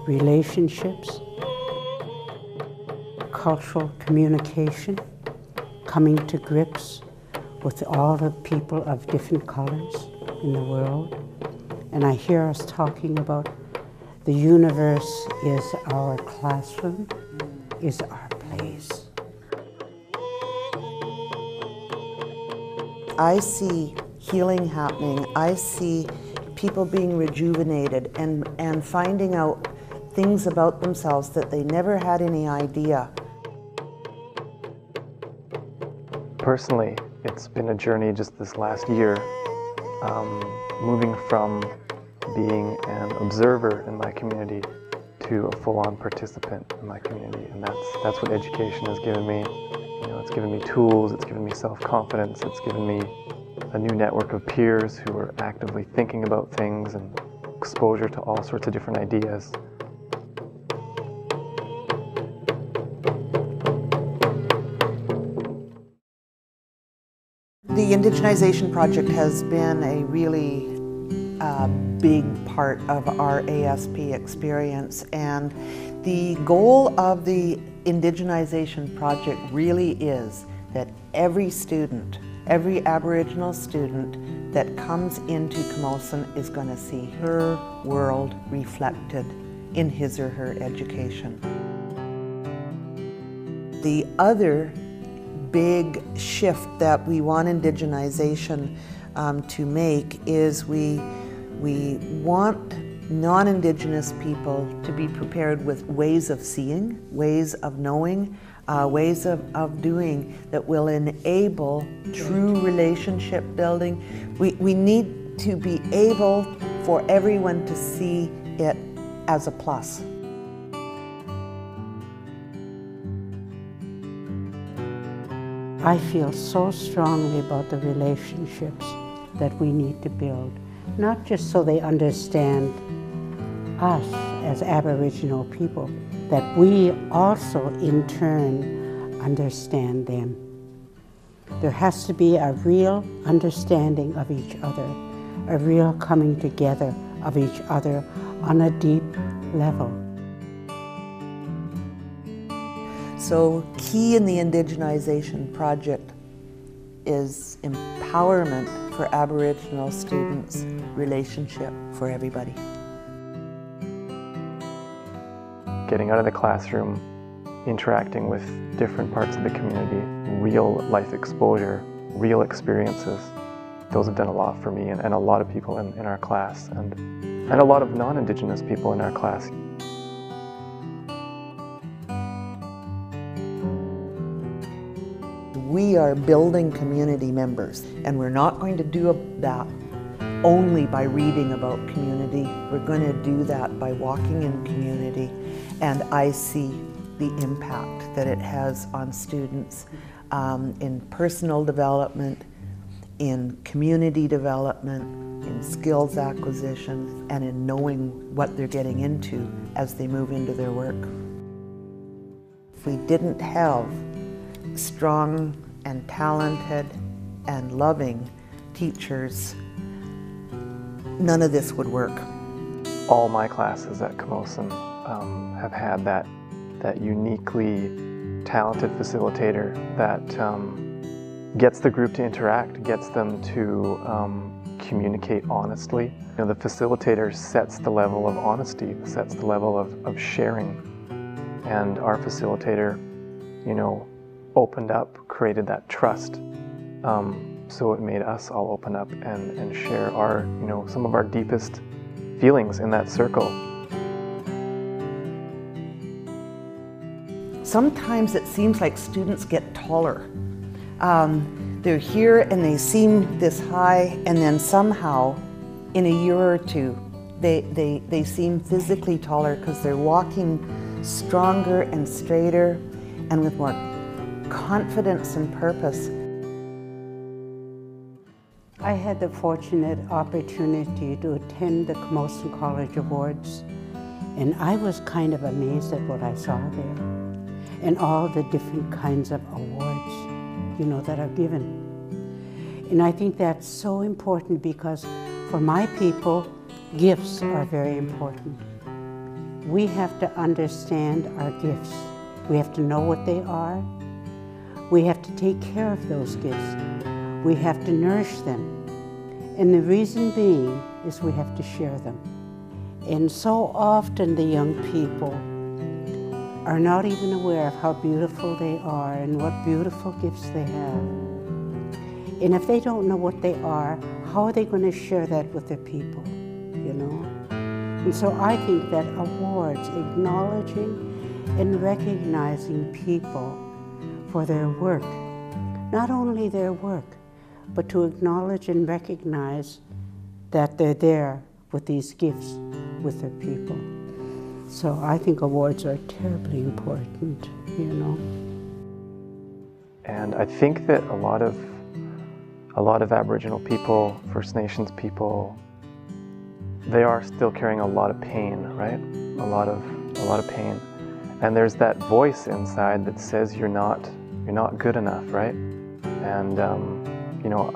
relationships, cultural communication, coming to grips with all the people of different colors in the world. And I hear us talking about the universe is our classroom, is our place. I see healing happening. I see people being rejuvenated and finding out things about themselves that they never had any idea. Personally, it's been a journey just this last year, moving from being an observer in my community to a full-on participant in my community, and that's what education has given me. You know, it's given me tools, it's given me self-confidence, it's given me a new network of peers who are actively thinking about things and exposure to all sorts of different ideas. The Indigenization Project has been a really big part of our ASP experience, and the goal of the Indigenization Project really is that every student, every Aboriginal student that comes into Camosun is going to see her world reflected in his or her education. The other big shift that we want Indigenization to make is we want non-Indigenous people to be prepared with ways of seeing, ways of knowing, ways of doing that will enable true relationship building. We need to be able for everyone to see it as a plus. I feel so strongly about the relationships that we need to build, not just so they understand us as Aboriginal people, that we also in turn understand them. There has to be a real understanding of each other, a real coming together of each other on a deep level. So key in the Indigenization Project is empowerment for Aboriginal students, relationship for everybody. Getting out of the classroom, interacting with different parts of the community, real life exposure, real experiences, those have done a lot for me and a lot of people in our class and a lot of non-Indigenous people in our class. We are building community members, and we're not going to do that only by reading about community. We're going to do that by walking in community, and I see the impact that it has on students in personal development, in community development, in skills acquisition, and in knowing what they're getting into as they move into their work. If we didn't have strong and talented and loving teachers, none of this would work. All my classes at Camosun have had that uniquely talented facilitator that gets the group to interact, gets them to communicate honestly. You know, the facilitator sets the level of honesty, sets the level of sharing, and our facilitator, you know, opened up, created that trust. So it made us all open up and share our, you know, some of our deepest feelings in that circle. Sometimes it seems like students get taller. They're here and they seem this high, and then somehow in a year or two they seem physically taller because they're walking stronger and straighter and with more confidence and purpose. I had the fortunate opportunity to attend the Camosun College Awards, and I was kind of amazed at what I saw there and all the different kinds of awards, you know, that are given. And I think that's so important because for my people, gifts are very important. We have to understand our gifts. We have to know what they are. We have to take care of those gifts. We have to nourish them. And the reason being is we have to share them. And so often the young people are not even aware of how beautiful they are and what beautiful gifts they have. And if they don't know what they are, how are they going to share that with their people, you know? And so I think that awards acknowledging and recognizing people for their work, not only their work, but to acknowledge and recognize that they're there with these gifts with their people. So I think awards are terribly important, you know. And I think that a lot of Aboriginal people, First Nations people, they are still carrying a lot of pain, right? A lot of pain. And there's that voice inside that says you're not good enough, right? And you know,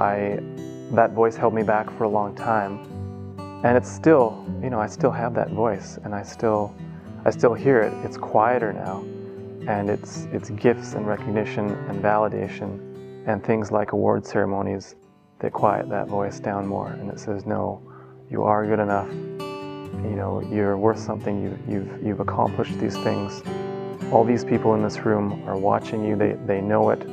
that voice held me back for a long time. And it's still, you know, I still have that voice, and I still hear it. It's quieter now, and it's gifts and recognition and validation and things like award ceremonies that quiet that voice down more, and it says, no, you are good enough. You know, you're worth something. You've accomplished these things. All these people in this room are watching you. They know it.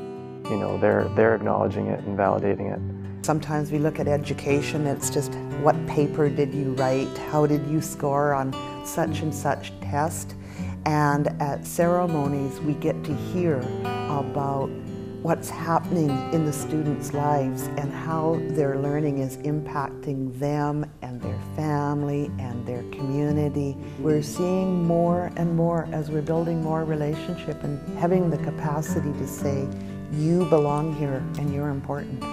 You know, they're acknowledging it and validating it. Sometimes we look at education, it's just what paper did you write, how did you score on such and such test, and at ceremonies we get to hear about what's happening in the students' lives and how their learning is impacting them and their family and their community. We're seeing more and more as we're building more relationship and having the capacity to say, you belong here and you're important.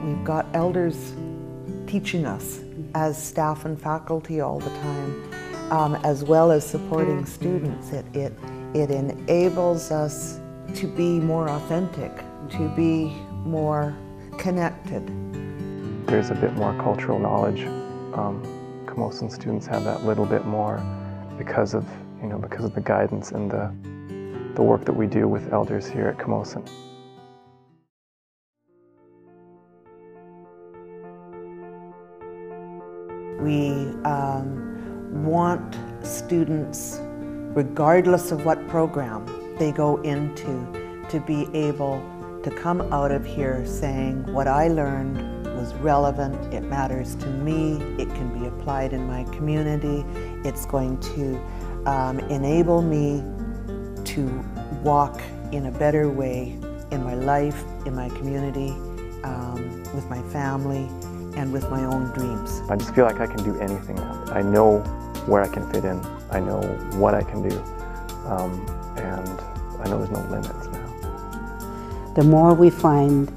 We've got elders teaching us as staff and faculty all the time, as well as supporting students. It enables us to be more authentic, to be more connected. There's a bit more cultural knowledge. Camosun students have that little bit more because of the guidance and the work that we do with elders here at Camosun. We want students, regardless of what program they go into, to be able to come out of here saying, what I learned was relevant, it matters to me, it can be applied in my community, it's going to enable me to walk in a better way in my life, in my community, with my family, and with my own dreams. I just feel like I can do anything now. I know where I can fit in. I know what I can do. And I know there's no limits now. The more we find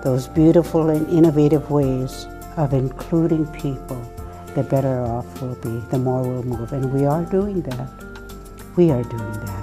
those beautiful and innovative ways of including people, the better off we'll be, the more we'll move. And we are doing that. We are doing that.